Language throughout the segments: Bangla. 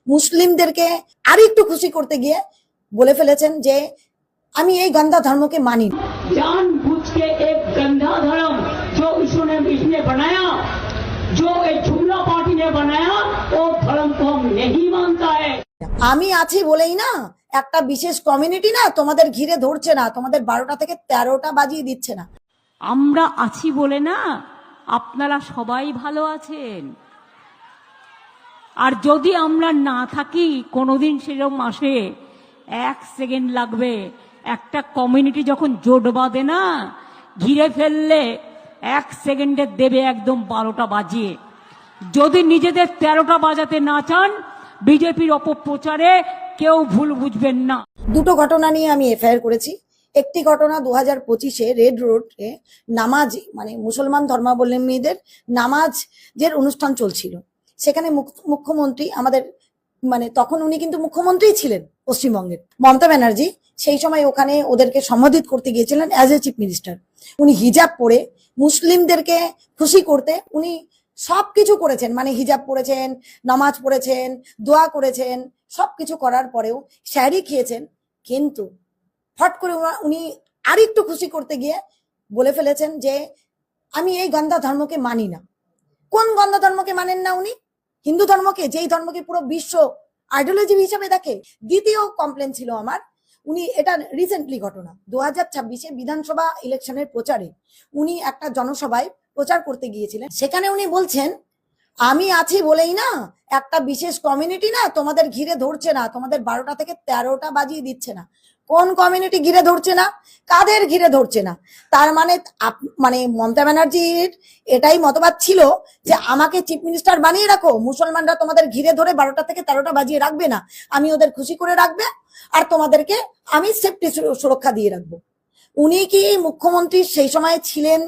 মুসলিমদেরকে আর একটু খুশি করতে গিয়ে বলে ফেলেছেন যে আমি এই গন্ধা ধর্মকে মানি না। जानबूझ के एक गंदा धर्म जो इसने बनाया, जो एक जुमला पार्टी ने बनाया, वो धर्म को हम नहीं मानता है। আমি আছি বলেই না একটা বিশেষ কমিউনিটি না তোমাদের ঘিরে ধরছে না, তোমাদের 12টা থেকে 13টা বাজিয়ে দিচ্ছে না। আমরা আছি বলে না আপনারা সবাই ভালো আছেন। আর যদি আমরা না থাকি কোনোদিন সেরকম আসে, 1 সেকেন্ড লাগবে। একটা কমিউনিটি যখন জোট বাঁধে না, ঘিরে ফেললে 1 সেকেন্ডে দেবে একদম 12টা বাজিয়ে। যদি নিজেদের 13টা বাজাতে না চান, বিজেপির অপপ্রচারে কেউ ভুল বুঝবেন না। দুটো ঘটনা নিয়ে আমি এফআইআর করেছি। একটি ঘটনা 2025-এ রেড রোডে নামাজ মানে মুসলমান ধর্মাবলম্বীদের নামাজের অনুষ্ঠান চলছিল। সেখানে মুখ্যমন্ত্রী আমাদের মানে তখন উনি কিন্তু মুখ্যমন্ত্রী ছিলেন পশ্চিমবঙ্গের, মমতা ব্যানার্জি সেই সময় ওখানে ওদেরকে সম্বোধিত করতে গিয়েছিলেন অ্যাজ এ চিফ মিনিস্টার। উনি হিজাব পরে মুসলিমদেরকে খুশি করতে উনি সবকিছু করেছেন, মানে হিজাব পরেছেন, নামাজ পড়েছেন, দোয়া করেছেন, সবকিছু করার পরেও শাড়ি খেয়েছেন। কিন্তু ফট করে উনি আর একটু খুশি করতে গিয়ে বলে ফেলেছেন যে আমি এই গন্ধা ধর্মকে মানি না। কোন গন্ধা ধর্মকে মানেন না উনি? হিন্দু ধর্মকে, যেই ধর্মকে পুরো বিশ্ব আইডিওলজি হিসাবে দেখে। দ্বিতীয় কমপ্লেন ছিল আমার, উনি এটা রিসেন্টলি ঘটনা 2026-এ বিধানসভা ইলেকশনের প্রচারে উনি একটা জনসভায় প্রচার করতে গিয়েছিলেন। সেখানে উনি বলছেন আমি আছি বলেই না একটা বিশেষ কমিউনিটি না তোমাদের ঘিরে ধরছে না, তোমাদের 12টা থেকে 13টা বাজিয়ে দিচ্ছে না। কোন কমিউনিটি ঘিরে ধরছে না? কাদের ঘিরে ধরছে না? তার মানে মানে মমতা ব্যানার্জির এটাই মতবাদ ছিল যে আমাকে চিফ মিনিস্টার বানিয়ে রাখো, মুসলমানরা তোমাদের ঘিরে ধরে 12টা থেকে 13টা বাজিয়ে রাখবে না, আমি ওদের খুশি করে রাখবে আর তোমাদেরকে আমি সেফটি সুরক্ষা দিয়ে রাখবো। উনি কি মুখ্যমন্ত্রী সেই সময় ছিলেন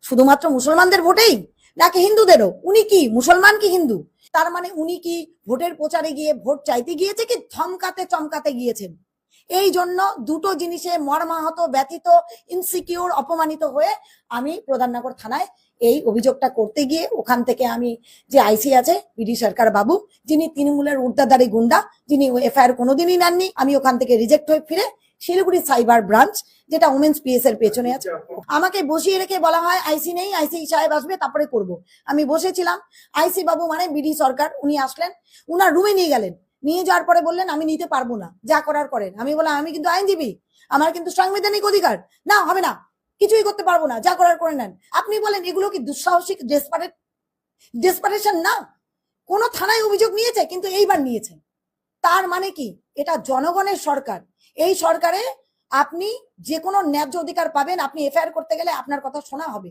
শুধুমাত্র মুসলমানদের ভোটেই নাকি হিন্দুদেরও? উনি কি মুসলমান কি হিন্দু? তার মানে উনি কি ভোটের প্রচারে গিয়ে ভোট চাইতে গিয়েছে কি ধমকাতে চমকাতে গিয়েছেন? এই জন্য দুটো জিনিসে মর্মাহত, ব্যথিত, ইনসিকিউর, অপমানিত হয়ে আমি প্রধাননগর থানায় এই অভিযোগটা করতে গিয়ে ওখান থেকে আমি যে আইসি আছে পিডি সরকার বাবু, যিনি তৃণমূলের ঊর্ধ্বধারী গুন্ডা, যিনি এফআইআর কোনোদিনই নেননি, আমি ওখান থেকে রিজেক্ট হয়ে ফিরে শিলিগুড়ি সাইবার ব্রাঞ্চ যেটা উমেন্স পিএস এর পেছনে আছে, আমাকে বসিয়ে রেখে বলা হয় আইসি নেই, আইসি সাহেব আসবে তারপরে করব। আমি বসেছিলাম, আইসি বাবু মানে বিডি সরকার উনি আসলেন, উনার রুমে নিয়ে গেলেন, নিয়ে যাওয়ার পরে বললেন আমি নিতে পারবো না, যা করার করেন। আমি বললাম আমি কিন্তু আইনজীবী, আমার কিন্তু সাংবিধানিক অধিকার, না হবে না, কিছুই করতে পারবো না, যা করার করে নেন। আপনি বলেন এগুলো কি দুঃসাহসিক ডেসপারেশন না? কোন থানায় অভিযোগ নিয়েছে কিন্তু এইবার নিয়েছে। তার মানে কি এটা জনগণের সরকার। এই সরকারে আপনি যে কোনো ন্যায্য অধিকার পাবেন, আপনি এফআইআর করতে গেলে আপনার কথা শোনা হবে।